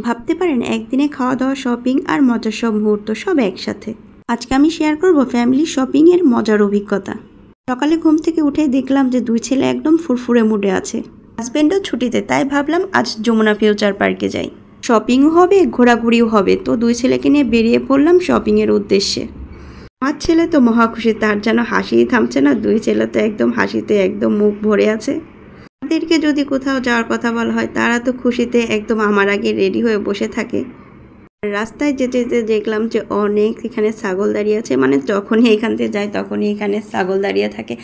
ভাবতে পারেন একদিনে খাওয়া দাওয়া, শপিং আর মজার সব মুহূর্ত সব একসাথে। আজকে আমি শেয়ার করব ফ্যামিলি শপিং এর মজার অভিজ্ঞতা। সকালে ঘুম থেকে উঠে দেখলাম যে দুই ছেলে একদম ফুরফুরে মুডে আছে। হাজবেন্ডও ছুটিতে, তাই ভাবলাম আজ যমুনা ফিউচার পার্কে যাই। শপিংও হবে, ঘোরাঘুরিও হবে। তো দুই ছেলেকে নিয়ে বেরিয়ে পড়লাম শপিং এর উদ্দেশ্যে। আমার ছেলে তো মহা খুশি, তার যেন হাসিই থামছে না। দুই ছেলে তো একদম হাসিতে একদম মুখ ভরে আছে। তাদেরকে যদি কোথাও যাওয়ার কথা বলা হয়, তারা তো খুশিতে একদম আমার আগে রেডি হয়ে বসে থাকে। রাস্তায় যেতে যেতে দেখলাম যে অনেক এখানে ছাগল দাঁড়িয়ে আছে, মানে যখনই এখান থেকে যায় তখনই এখানে ছাগল দাঁড়িয়ে থাকে।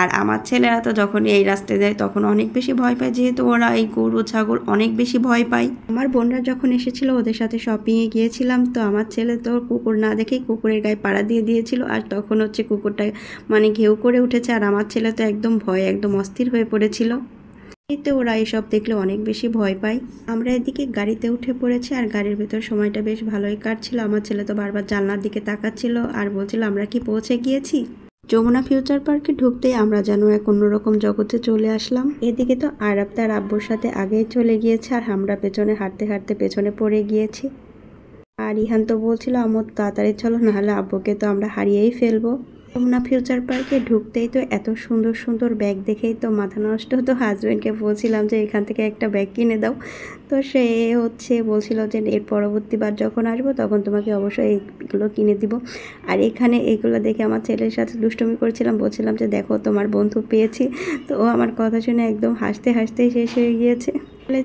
আর আমার ছেলেরা তো যখনই এই রাস্তায় যায় তখন অনেক বেশি ভয় পায়, যেহেতু ওরা এই গরু ছাগল অনেক বেশি ভয় পায়। আমার বোনরা যখন এসেছিল ওদের সাথে শপিংয়ে গিয়েছিলাম, তো আমার ছেলে তো কুকুর না দেখেই কুকুরের গায়ে পাড়া দিয়ে দিয়েছিল। আর তখন হচ্ছে কুকুরটা মানে ঘেউ করে উঠেছে, আর আমার ছেলে তো একদম ভয়ে একদম অস্থির হয়ে পড়েছিল। এতে ওরা এসব দেখলে অনেক বেশি ভয় পায়। আমরা এদিকে গাড়িতে উঠে পড়েছি, আর গাড়ির ভেতর সময়টা বেশ ভালোই কাটছিল। আমার ছেলে তো বারবার জানলার দিকে তাকাচ্ছিল আর বলছিল আমরা কি পৌঁছে গিয়েছি। যমুনা ফিউচার পার্কে ঢুকতেই আমরা যেন এক অন্যরকম জগতে চলে আসলাম। এদিকে তো আরব তার আব্বুর সাথে আগেই চলে গিয়েছে, আর আমরা পেছনে হাঁটতে হাঁটতে পেছনে পড়ে গিয়েছি। আর ইহান তো বলছিল আম্মু তাড়াতাড়ি চলো, নাহলে আব্বুকে তো আমরা হারিয়েই ফেলবো। যমুনা ফিউচার পার্কে ঢুকতেই তো এত সুন্দর সুন্দর ব্যাগ দেখেই তো মাথা নষ্ট। তো হাজব্যান্ডকে বলছিলাম যে এখান থেকে একটা ব্যাগ কিনে দাও। তো সে বলছিল যে এর পরবর্তীবার যখন আসবো তখন তোমাকে অবশ্যই এইগুলো কিনে দিব। আর এখানে এইগুলো দেখে আমার ছেলের সাথে দুষ্টুমি করছিলাম, বলছিলাম যে দেখো তোমার বন্ধু পেয়েছি। তো ও আমার কথা শুনে একদম হাসতে হাসতেই শেষ হয়ে গিয়েছে।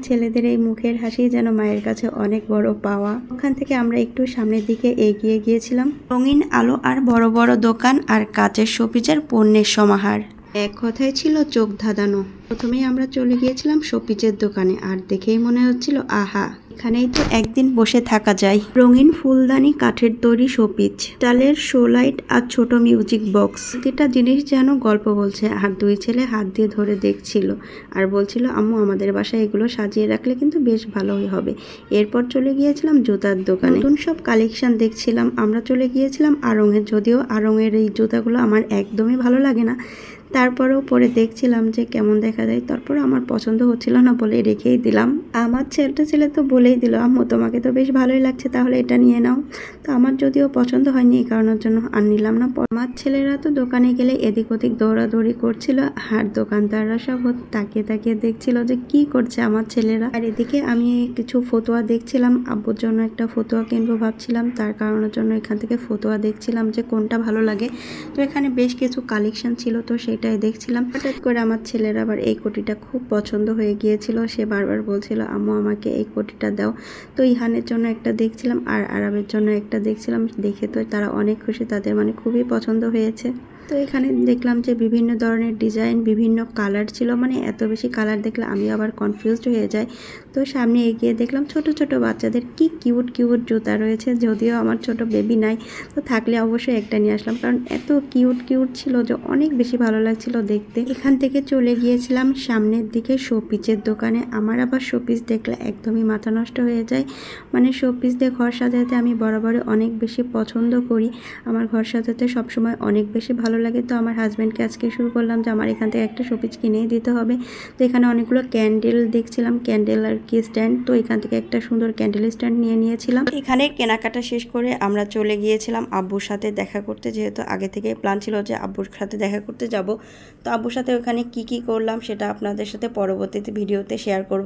ছেলেদের এই মুখের হাসি যেন মায়ের কাছে অনেক বড় পাওয়া। ওখান থেকে আমরা একটু সামনের দিকে এগিয়ে গিয়েছিলাম। রঙিন আলো আর বড় বড় দোকান আর কাচের শোপিজের পণ্যের সমাহার, এক কথায় ছিল চোখ ধাঁধানো। প্রথমেই আমরা চলে গিয়েছিলাম শোপিজের দোকানে, আর দেখেই মনে হচ্ছিল আহা, এখানেই তো একদিন বসে থাকা যায়। রঙিন ফুলদানি, কাঠের তৈরি শোপিজ, টালের শো লাইট আর ছোট মিউজিক বক্স, প্রতিটা জিনিস যেন গল্প বলছে। আর দুই ছেলে হাত দিয়ে ধরে দেখছিল আর বলছিল আম্মু আমাদের বাসায় এগুলো সাজিয়ে রাখলে কিন্তু বেশ ভালোই হবে। এরপর চলে গিয়েছিলাম জুতার দোকানে, নতুন সব কালেকশন দেখছিলাম। আমরা চলে গিয়েছিলাম আড়ংয়ে, যদিও আড়ংয়ের এই জুতাগুলো আমার একদমই ভালো লাগে না, তারপরেও পরে দেখছিলাম যে কেমন দেখা যায়। তারপরে আমার পছন্দ হচ্ছিল না বলে রেখেই দিলাম। আমার ছেলে তো বলেই দিল আম্মু তোমাকে তো বেশ ভালোই লাগছে, তাহলে এটা নিয়ে নাও। তো আমার যদিও পছন্দ হয়নি, এই কারণের জন্য আর নিলাম না। আমার ছেলেরা তো দোকানে গেলে এদিক ওদিক দৌড়াদৌড়ি করছিল, আর দোকানদাররা সব তাকিয়ে তাকিয়ে দেখছিল যে কি করছে আমার ছেলেরা। আর এদিকে আমি কিছু ফতোয়া দেখছিলাম, আব্বুর জন্য একটা ফতোয়া কিনবো ভাবছিলাম, তার কারণের জন্য এখান থেকে ফতোয়া দেখছিলাম যে কোনটা ভালো লাগে। তো এখানে বেশ কিছু কালেকশন ছিল, তো সেটাই দেখছিলাম। হঠাৎ করে আমার ছেলের আবার এই কোটিটা খুব পছন্দ হয়ে গিয়েছিল, সে বারবার বলছিল আম্মু আমাকে এই কোটিটা দাও। তো ইহানের জন্য একটা দেখছিলাম আর আরবের জন্য একটা দেখছিলাম। দেখে তো তারা অনেক খুশি, তাদের মানে খুবই পছন্দ হয়েছে। তো এখানে দেখলাম যে বিভিন্ন ধরনের ডিজাইন, বিভিন্ন কালার ছিল, মানে এত বেশি কালার দেখলে আমি আবার কনফিউজড হয়ে যাই। তো সামনে এগিয়ে দেখলাম ছোট ছোট বাচ্চাদের কি কিউট কিউট জুতা রয়েছে, যদিও আমার ছোট বেবি নাই, তো থাকলে অবশ্যই একটা নিয়ে আসলাম, কারণ এত কিউট কিউট ছিল যে অনেক বেশি ভালো লাগছিল দেখতে। এখান থেকে চলে গিয়েছিলাম সামনের দিকে শোপিসের দোকানে। আমার আবার শোপিস দেখলে একদমই মাথা নষ্ট হয়ে যায়, মানে শোপিস দিয়ে ঘর সাজাতে আমি বরাবরই অনেক বেশি পছন্দ করি। আমার ঘর সাজাতে সবসময় অনেক বেশি ভালো লাগে। তো আমার হাজব্যান্ডকে আজকে শুরু করলাম যে আমার এখান থেকে একটা শোপিস কিনেই দিতে হবে। তো এখানে অনেকগুলো ক্যান্ডেল দেখছিলাম, ক্যান্ডেল আর কি স্ট্যান্ড। তো এখান থেকে একটা সুন্দর ক্যান্ডেল স্ট্যান্ড নিয়েছিলাম। এখানে কেনাকাটা শেষ করে আমরা চলে গিয়েছিলাম আব্বুর সাথে দেখা করতে, যেহেতু আগে থেকে প্ল্যান ছিল যে আব্বুর সাথে দেখা করতে যাব। তো আব্বুর সাথে ওখানে কি করলাম সেটা আপনাদের সাথে পরবর্তীতে ভিডিওতে শেয়ার করব।